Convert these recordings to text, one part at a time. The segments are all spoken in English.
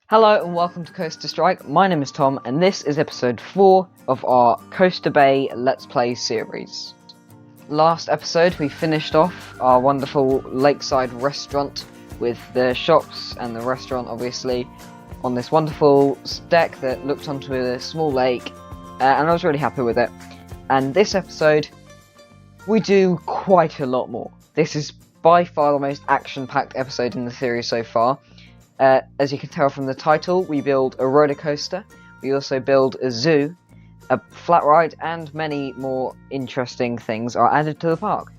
Hello and welcome to Coaster Strike. My name is Tom and this is episode 4 of our Coaster Bay Let's Play series. Last episode we finished off our wonderful lakeside restaurant with the shops and the restaurant obviously on this wonderful deck that looked onto a small lake, and I was really happy with it. And this episode we do quite a lot more. This is by far the most action-packed episode in the series so far. As you can tell from the title, we build a roller coaster, we also build a zoo, a flat ride, and many more interesting things are added to the park.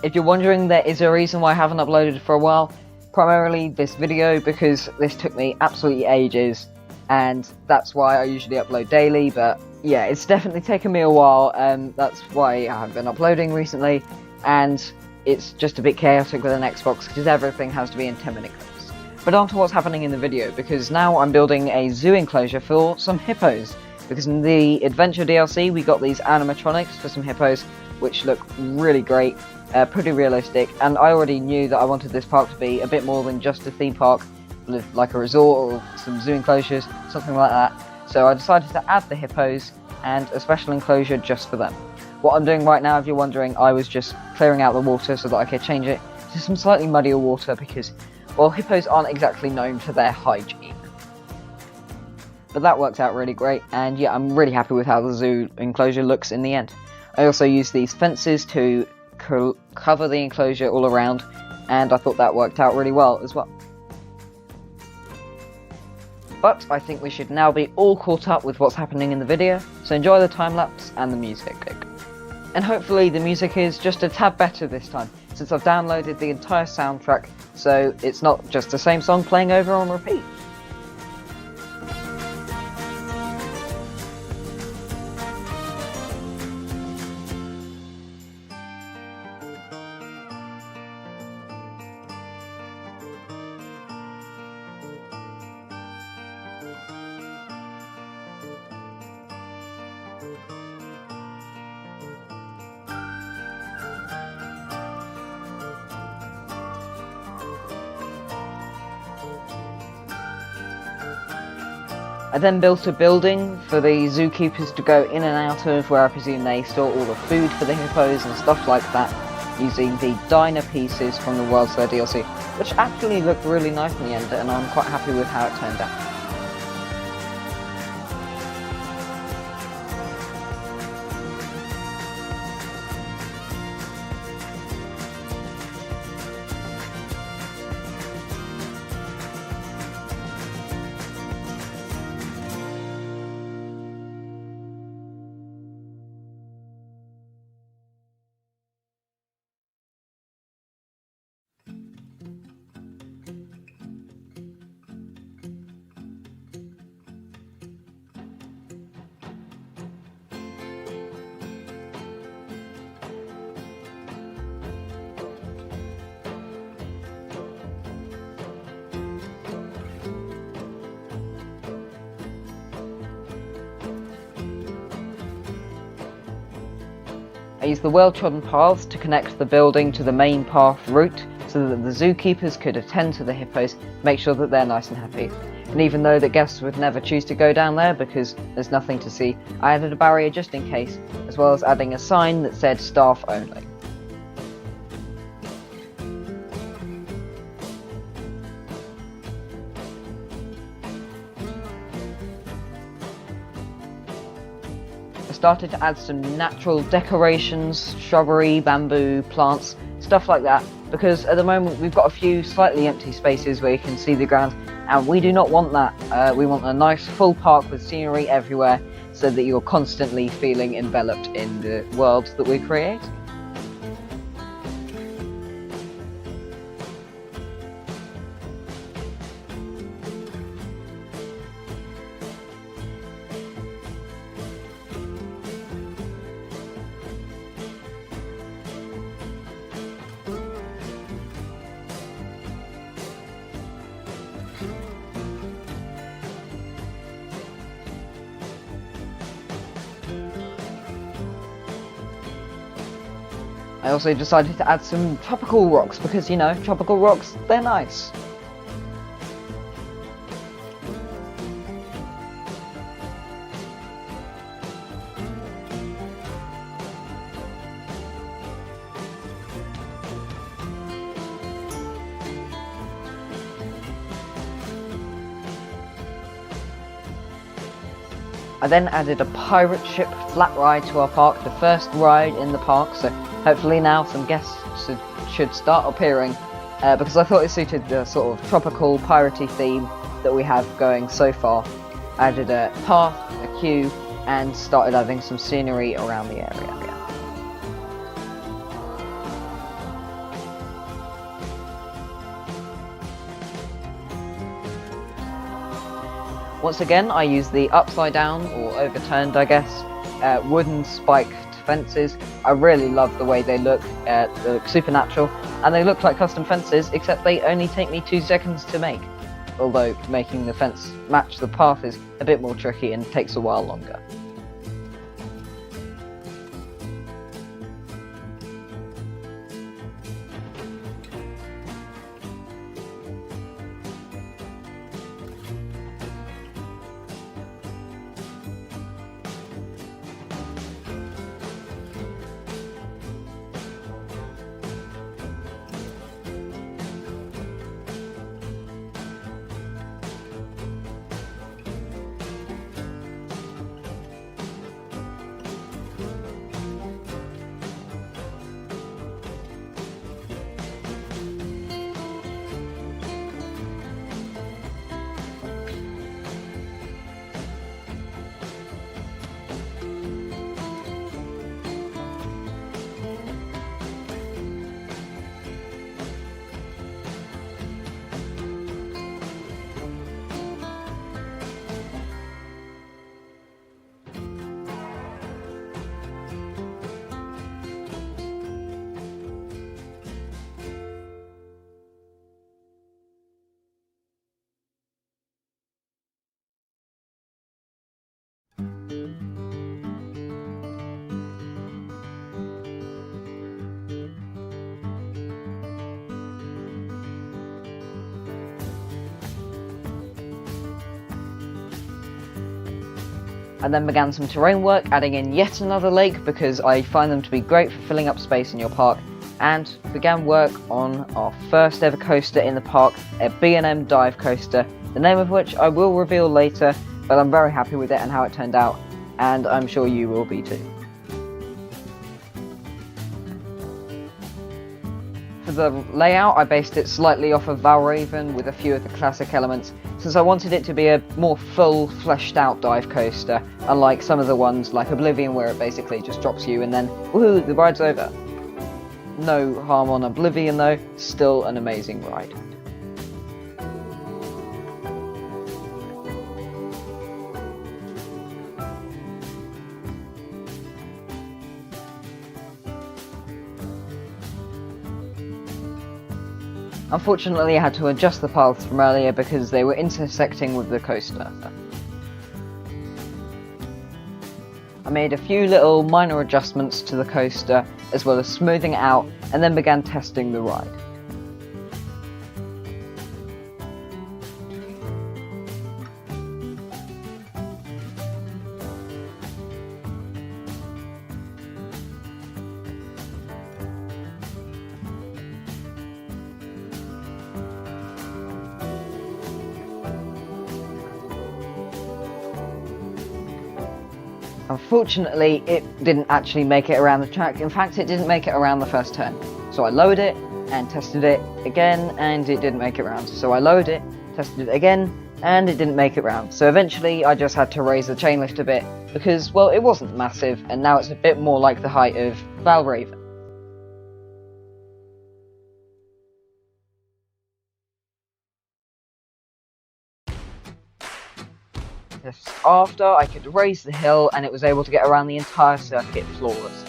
If you're wondering, there is a reason why I haven't uploaded for a while, primarily this video, because this took me absolutely ages, and that's why I usually upload daily, but yeah, it's definitely taken me a while, and that's why I haven't been uploading recently, and it's just a bit chaotic with an Xbox, because everything has to be in 10-minute clips. But on to what's happening in the video, because now I'm building a zoo enclosure for some hippos, because in the Adventure DLC we got these animatronics for some hippos, which look really great, pretty realistic, and I already knew that I wanted this park to be a bit more than just a theme park, like a resort or some zoo enclosures, something like that. So I decided to add the hippos and a special enclosure just for them. What I'm doing right now, if you're wondering, I was just clearing out the water so that I could change it to some slightly muddier water, because well, hippos aren't exactly known for their hygiene. But that worked out really great, and yeah, I'm really happy with how the zoo enclosure looks in the end. I also used these fences to cover the enclosure all around, and I thought that worked out really well as well. But I think we should now be all caught up with what's happening in the video, so enjoy the time-lapse and the music. And hopefully the music is just a tad better this time, since I've downloaded the entire soundtrack, so it's not just the same song playing over on repeat. I then built a building for the zookeepers to go in and out of, where I presume they store all the food for the hippos and stuff like that, using the diner pieces from the World's Fair DLC, which actually looked really nice in the end, and I'm quite happy with how it turned out. I used the well-trodden paths to connect the building to the main path route, so that the zookeepers could attend to the hippos, make sure that they're nice and happy. And even though the guests would never choose to go down there because there's nothing to see, I added a barrier just in case, as well as adding a sign that said staff only. I started to add some natural decorations, shrubbery, bamboo, plants, stuff like that, because at the moment we've got a few slightly empty spaces where you can see the ground, and we do not want that. We want a nice full park with scenery everywhere, so that you're constantly feeling enveloped in the world that we create. I also decided to add some tropical rocks because, you know, tropical rocks, they're nice. I then added a pirate ship flat ride to our park, the first ride in the park, so hopefully now some guests should start appearing, because I thought it suited the sort of tropical piratey theme that we have going so far. I added a path, a queue, and started adding some scenery around the area. Once again, I used the upside down, or overturned I guess, wooden spiked fences. I really love the way they look. They look super natural, and they look like custom fences, except they only take me 2 seconds to make. Although making the fence match the path is a bit more tricky and takes a while longer. I then began some terrain work, adding in yet another lake because I find them to be great for filling up space in your park, and began work on our first ever coaster in the park, a B&M Dive coaster, the name of which I will reveal later, but I'm very happy with it and how it turned out, and I'm sure you will be too. For the layout, I based it slightly off of Valraven with a few of the classic elements, since I wanted it to be a more full, fleshed out dive coaster, unlike some of the ones like Oblivion where it basically just drops you and then, woohoo, the ride's over. No harm on Oblivion though, still an amazing ride. Unfortunately, I had to adjust the paths from earlier because they were intersecting with the coaster. I made a few little minor adjustments to the coaster, as well as smoothing it out, and then began testing the ride. Unfortunately, it didn't actually make it around the track. In fact, it didn't make it around the first turn. So I lowered it and tested it again, and it didn't make it around. So I lowered it, tested it again, and it didn't make it around. So eventually, I just had to raise the chain lift a bit because, well, it wasn't massive, and now it's a bit more like the height of Valraven. Just after, I could raise the hill and it was able to get around the entire circuit flawlessly.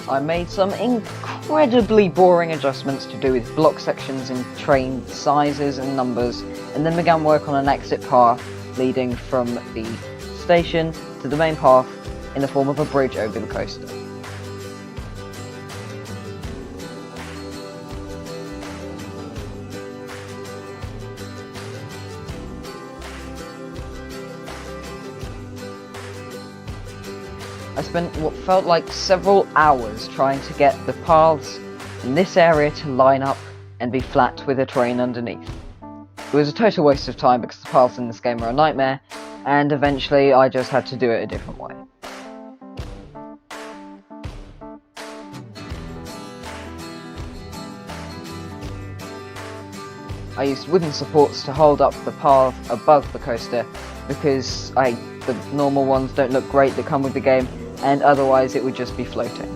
I made some incredibly boring adjustments to do with block sections and train sizes and numbers, and then began work on an exit path leading from the station to the main path in the form of a bridge over the coaster. I spent what felt like several hours trying to get the paths in this area to line up and be flat with the terrain underneath. It was a total waste of time because the paths in this game are a nightmare, and eventually I just had to do it a different way. I used wooden supports to hold up the path above the coaster because the normal ones don't look great that come with the game, and otherwise it would just be floating.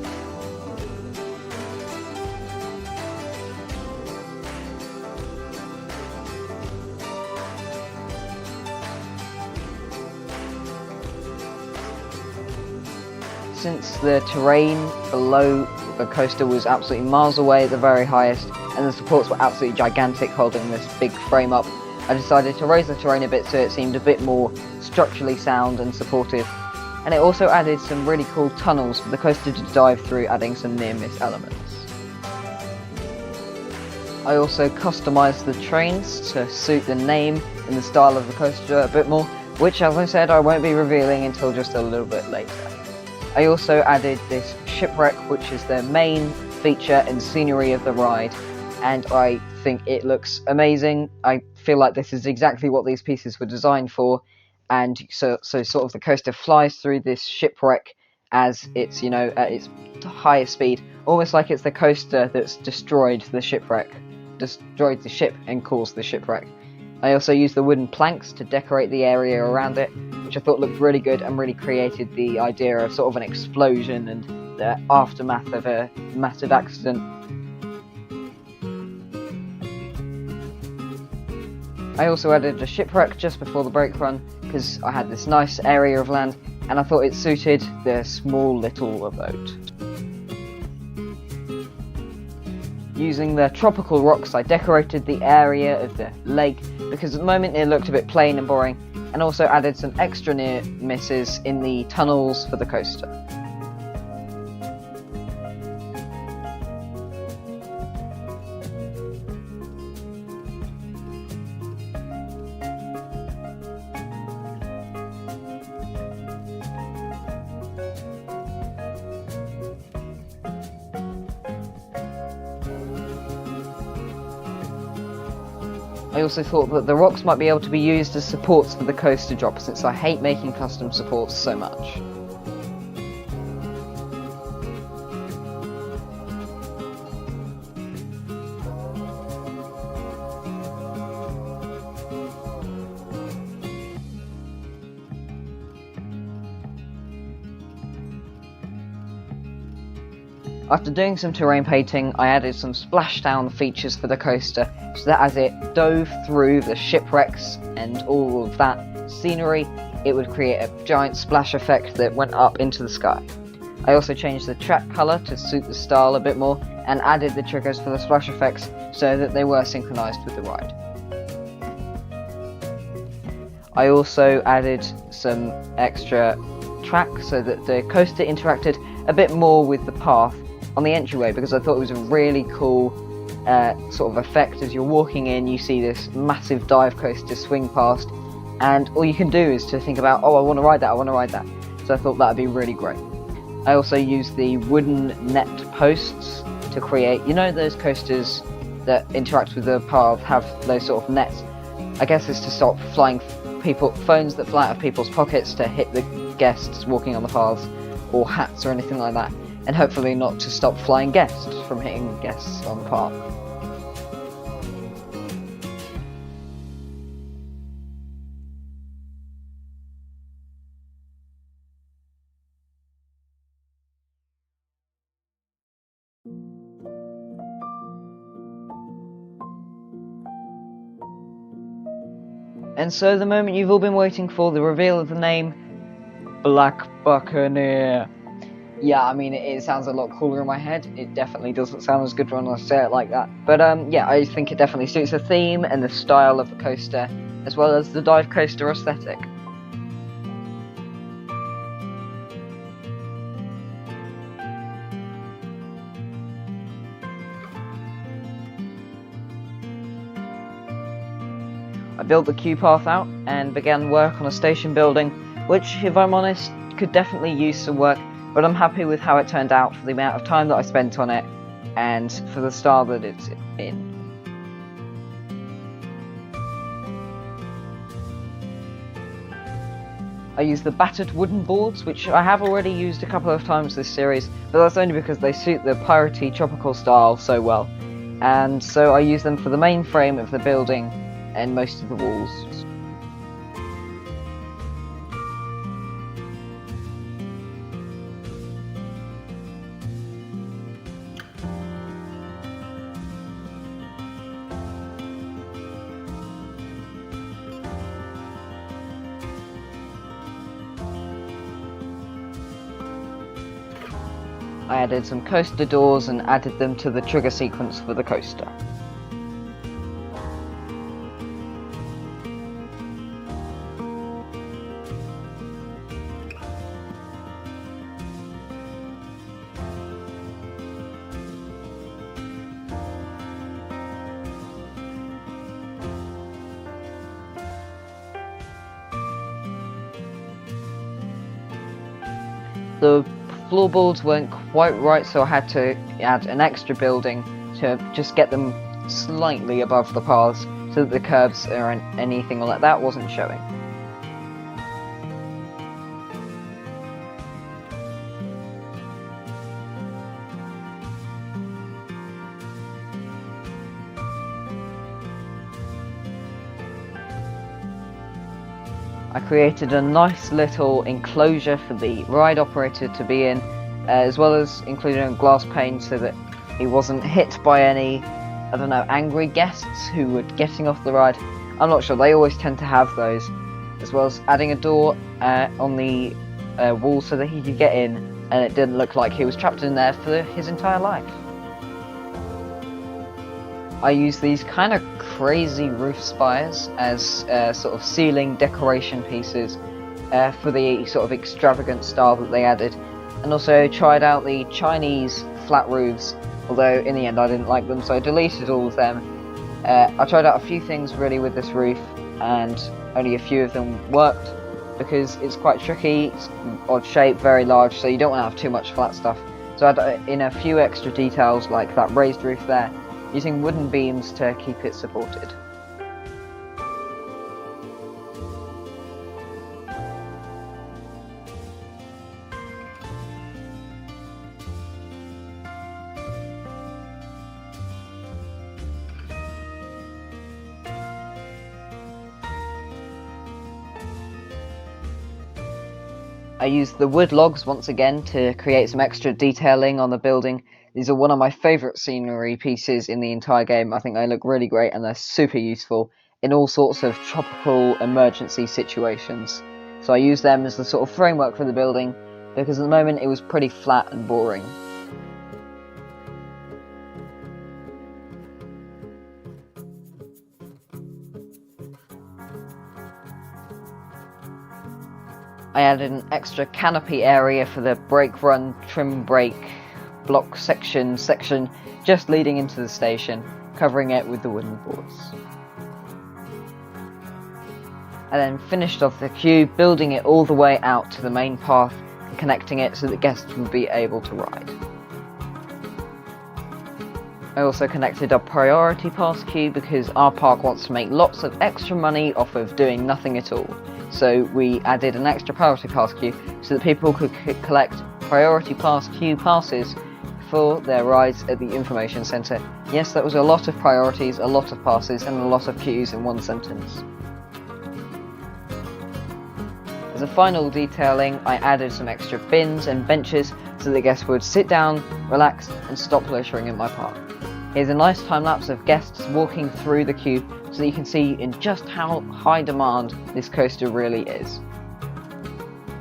Since the terrain below the coaster was absolutely miles away at the very highest, and the supports were absolutely gigantic holding this big frame up, I decided to raise the terrain a bit so it seemed a bit more structurally sound and supportive, and it also added some really cool tunnels for the coaster to dive through, adding some near-miss elements. I also customised the trains to suit the name and the style of the coaster a bit more, which, as I said, I won't be revealing until just a little bit later. I also added this shipwreck, which is the main feature and scenery of the ride, and I think it looks amazing. I feel like this is exactly what these pieces were designed for, and so sort of the coaster flies through this shipwreck as it's, at its highest speed, almost like it's the coaster that's destroyed the ship and caused the shipwreck. I also used the wooden planks to decorate the area around it, which I thought looked really good and really created the idea of sort of an explosion and the aftermath of a massive accident. I also added a shipwreck just before the brake run because I had this nice area of land and I thought it suited the small little boat. Using the tropical rocks, I decorated the area of the lake because at the moment it looked a bit plain and boring, and also added some extra near misses in the tunnels for the coaster. I also thought that the rocks might be able to be used as supports for the coaster drop, since I hate making custom supports so much. After doing some terrain painting, I added some splashdown features for the coaster, so that as it dove through the shipwrecks and all of that scenery, it would create a giant splash effect that went up into the sky. I also changed the track colour to suit the style a bit more, and added the triggers for the splash effects so that they were synchronised with the ride. I also added some extra track so that the coaster interacted a bit more with the path on the entryway, because I thought it was a really cool sort of effect. As you're walking in, you see this massive dive coaster swing past, and all you can do is to think about, oh, I want to ride that. So I thought that would be really great. I also used the wooden net posts to create, those coasters that interact with the path have those sort of nets. I guess it's to stop phones that fly out of people's pockets to hit the guests walking on the paths, or hats or anything like that, and hopefully not to stop flying guests from hitting guests on the path. And so the moment you've all been waiting for, the reveal of the name, Black Buccaneer. Yeah, I mean, it sounds a lot cooler in my head. It definitely doesn't sound as good when I say it like that. But yeah, I think it definitely suits the theme and the style of the coaster, as well as the dive coaster aesthetic. built the queue path out and began work on a station building, which, if I'm honest, could definitely use some work, but I'm happy with how it turned out for the amount of time that I spent on it and for the style that it's in. I used the battered wooden boards, which I have already used a couple of times this series, but that's only because they suit the piratey tropical style so well, and so I use them for the main frame of the building and most of the walls. I added some coaster doors and added them to the trigger sequence for the coaster. The floorboards weren't quite right, so I had to add an extra building to just get them slightly above the paths so that the curbs or anything like that wasn't showing. I created a nice little enclosure for the ride operator to be in, as well as including a glass pane so that he wasn't hit by any, I don't know, angry guests who were getting off the ride. I'm not sure, they always tend to have those, as well as adding a door on the wall so that he could get in and it didn't look like he was trapped in there for his entire life. I use these kind of crazy roof spires as sort of ceiling decoration pieces for the sort of extravagant style that they added, and also tried out the Chinese flat roofs, although in the end I didn't like them, so I deleted all of them. I tried out a few things really with this roof, and only a few of them worked because it's quite tricky, it's odd shape, very large, so you don't want to have too much flat stuff. So I added in a few extra details like that raised roof there, using wooden beams to keep it supported. I used the wood logs once again to create some extra detailing on the building. These are one of my favourite scenery pieces in the entire game. I think they look really great and they're super useful in all sorts of tropical emergency situations. So I used them as the sort of framework for the building because at the moment it was pretty flat and boring. I added an extra canopy area for the brake run, trim brake, block section just leading into the station, covering it with the wooden boards. I then finished off the queue, building it all the way out to the main path and connecting it so that guests would be able to ride. I also connected a priority pass queue because our park wants to make lots of extra money off of doing nothing at all. So we added an extra priority pass queue so that people could collect priority pass queue passes for their rides at the information centre. Yes, that was a lot of priorities, a lot of passes, and a lot of queues in one sentence. As a final detailing, I added some extra bins and benches so that guests would sit down, relax, and stop loitering in my park. Here's a nice time lapse of guests walking through the queue so that you can see in just how high demand this coaster really is.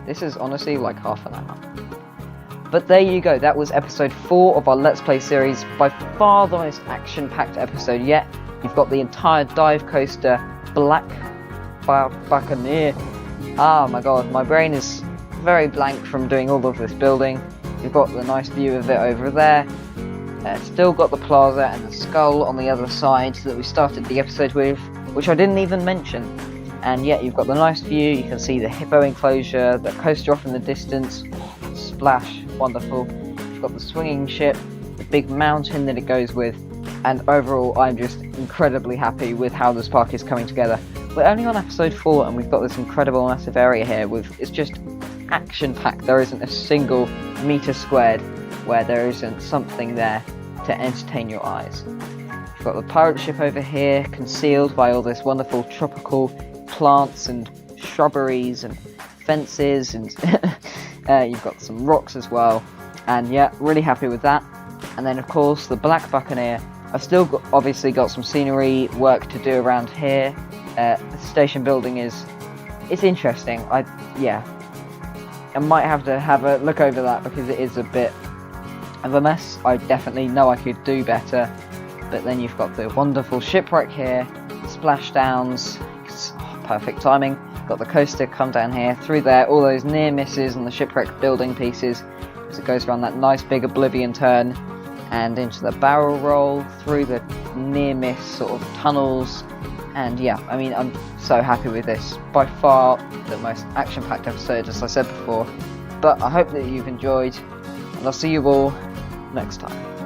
This is honestly like half an hour. But there you go, that was episode 4 of our Let's Play series, by far the most action-packed episode yet. You've got the entire dive coaster, Buccaneer. Ah my god, my brain is very blank from doing all of this building. You've got the nice view of it over there. Still got the plaza and the skull on the other side that we started the episode with which I didn't even mention. And yet you've got the nice view, you can see the hippo enclosure, the coaster off in the distance, splash, wonderful. You've got the swinging ship, the big mountain that it goes with, and overall I'm just incredibly happy with how this park is coming together. We're only on episode 4 and we've got this incredible massive area here with, it's just action packed. There isn't a single meter squared where there isn't something there to entertain your eyes. You've got the pirate ship over here, concealed by all this wonderful tropical plants and shrubberies and fences, and you've got some rocks as well, and yeah, really happy with that. And then of course the Black Buccaneer. I've still obviously got some scenery work to do around here. The station building it's interesting. I might have to have a look over that because it is a bit of a mess. I definitely know I could do better. But then you've got the wonderful shipwreck here, splashdowns, perfect timing. Got the coaster come down here, through there, all those near misses on the shipwreck building pieces, as it goes around that nice big oblivion turn, and into the barrel roll, through the near miss sort of tunnels. And yeah, I mean, I'm so happy with this. By far the most action-packed episode, as I said before. But I hope that you've enjoyed, and I'll see you all next time.